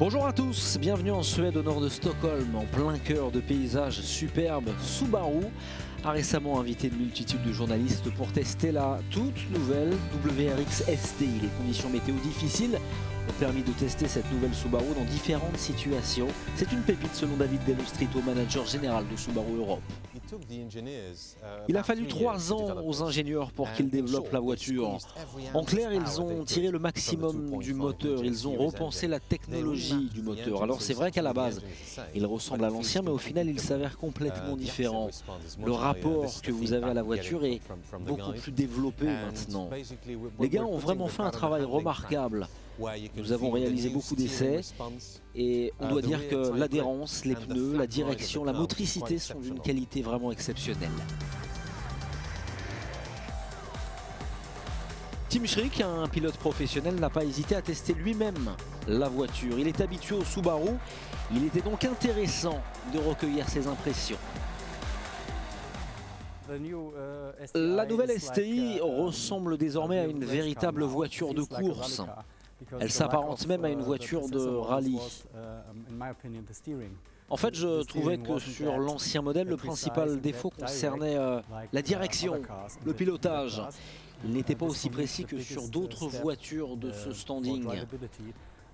Bonjour à tous, bienvenue en Suède au nord de Stockholm, en plein cœur de paysages superbes. Subaru a récemment invité une multitude de journalistes pour tester la toute nouvelle WRX STI. Les conditions météo difficiles ont permis de tester cette nouvelle Subaru dans différentes situations. C'est une pépite selon David Delustrito, manager général de Subaru Europe. Il a fallu 3 ans aux ingénieurs pour qu'ils développent la voiture. En clair, ils ont tiré le maximum du moteur, ils ont repensé la technologie du moteur. Alors c'est vrai qu'à la base, il ressemble à l'ancien, mais au final, il s'avère complètement différent. Le rapport que vous avez à la voiture est beaucoup plus développé maintenant. Les gars ont vraiment fait un travail remarquable. Nous avons réalisé beaucoup d'essais et on doit dire que l'adhérence, les pneus, la direction, la motricité sont d'une qualité vraiment exceptionnelle. Tim Schrick, un pilote professionnel, n'a pas hésité à tester lui-même la voiture. Il est habitué au Subaru, il était donc intéressant de recueillir ses impressions. La nouvelle STI ressemble désormais à une véritable voiture de course. Elle s'apparente même à une voiture de rallye. En fait, je trouvais que sur l'ancien modèle, le principal défaut concernait la direction, le pilotage. Il n'était pas aussi précis que sur d'autres voitures de ce standing.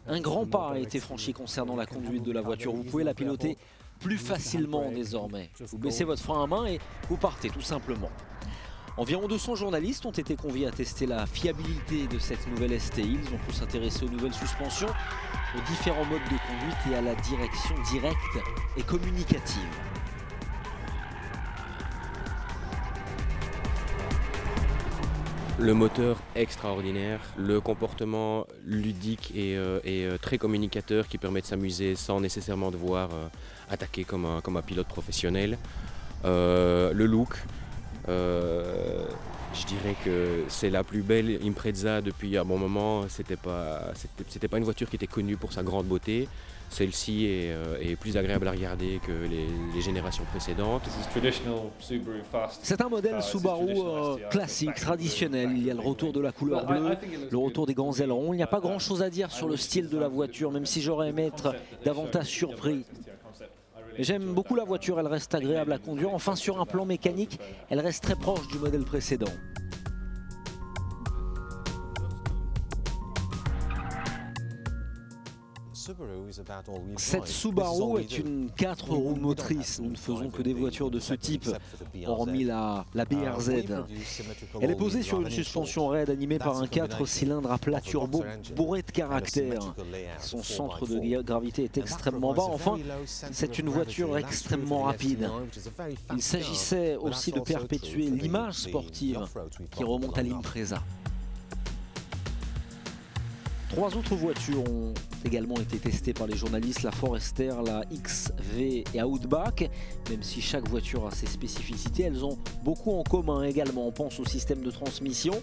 Un grand pas a été franchi concernant la conduite de la voiture. Vous pouvez la piloter plus facilement désormais. Vous baissez votre frein à main et vous partez tout simplement. Environ 200 journalistes ont été conviés à tester la fiabilité de cette nouvelle STI. Ils ont pu s'intéresser aux nouvelles suspensions, aux différents modes de conduite et à la direction directe et communicative. Le moteur extraordinaire, le comportement ludique et très communicateur qui permet de s'amuser sans nécessairement devoir attaquer comme un pilote professionnel. Le look. Je dirais que c'est la plus belle Impreza depuis un bon moment. C'était pas une voiture qui était connue pour sa grande beauté. Celle-ci est plus agréable à regarder que les générations précédentes. C'est un modèle Subaru classique, traditionnel. Il y a le retour de la couleur bleue, le retour des grands ailerons. Il n'y a pas grand chose à dire sur le style de la voiture, même si j'aurais aimé être davantage surpris. J'aime beaucoup la voiture, elle reste agréable à conduire. Enfin, sur un plan mécanique, elle reste très proche du modèle précédent. Cette Subaru est une 4 roues motrices. Nous ne faisons que des voitures de ce type, hormis la BRZ. Elle est posée sur une suspension raide animée par un 4 cylindres à plat turbo bourré de caractère. Son centre de gravité est extrêmement bas. Enfin, c'est une voiture extrêmement rapide. Il s'agissait aussi de perpétuer l'image sportive qui remonte à l'Impreza. 3 autres voitures ont également été testées par les journalistes, la Forester, la XV et Outback. Même si chaque voiture a ses spécificités, elles ont beaucoup en commun également. On pense au système de transmission,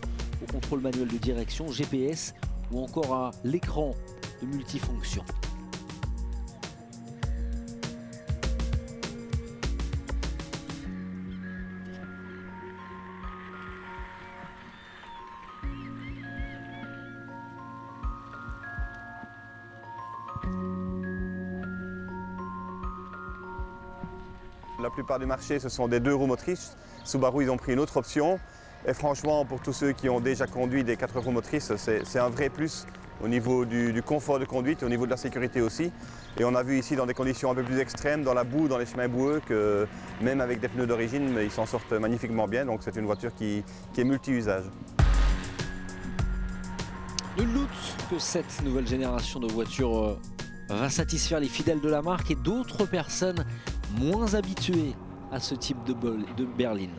au contrôle manuel de direction, GPS ou encore à l'écran de multifonction. La plupart du marché, ce sont des 2 roues motrices. Subaru, ils ont pris une autre option. Et franchement, pour tous ceux qui ont déjà conduit des 4 roues motrices, c'est un vrai plus au niveau du confort de conduite et au niveau de la sécurité aussi. Et on a vu ici dans des conditions un peu plus extrêmes, dans la boue, dans les chemins boueux, que même avec des pneus d'origine, ils s'en sortent magnifiquement bien. Donc c'est une voiture qui est multi-usage. Nul doute que cette nouvelle génération de voitures va satisfaire les fidèles de la marque et d'autres personnes moins habituées à ce type de berline.